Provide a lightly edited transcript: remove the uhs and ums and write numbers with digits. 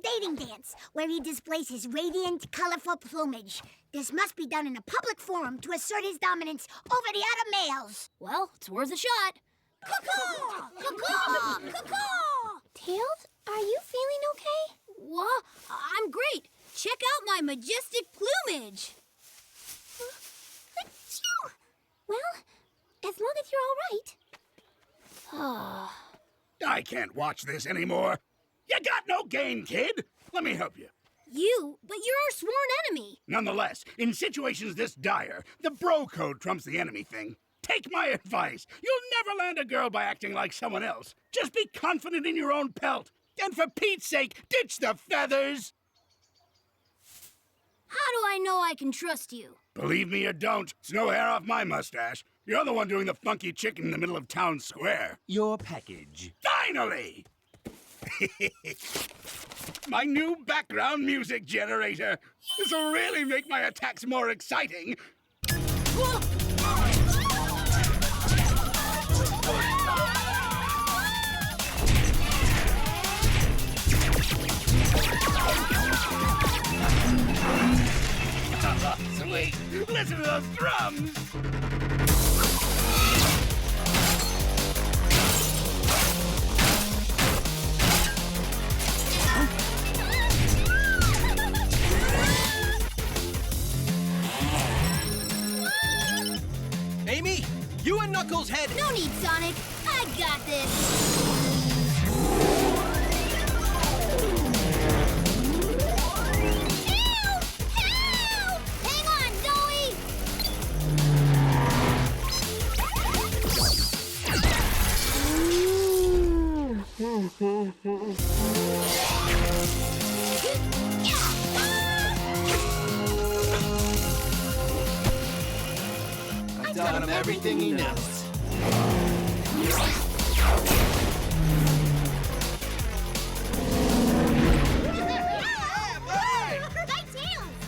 dating dance, where he displays his radiant, colorful plumage. This must be done in a public forum to assert his dominance over the other males. Well, it's worth a shot. Caw-caw! Caw-caw! Caw-caw! Tails, are you feeling okay? What? I'm great. Check out my majestic plumage. Well, as long as you're all right. I can't watch this anymore. You got no game, kid. Let me help you. But you're our sworn enemy. Nonetheless, in situations this dire, the bro code trumps the enemy thing. Take my advice. You'll never land a girl by acting like someone else. Just be confident in your own pelt. And for Pete's sake, ditch the feathers. How do I know I can trust you? Believe me or don't, it's no hair off my mustache. You're the one doing the funky chicken in the middle of town square. Your package. Finally! My new background music generator. This will really make my attacks more exciting. Sweet! Listen to those drums! Amy, you and Knuckles head. No need, Sonic. I got this. I've taught him everything he knows.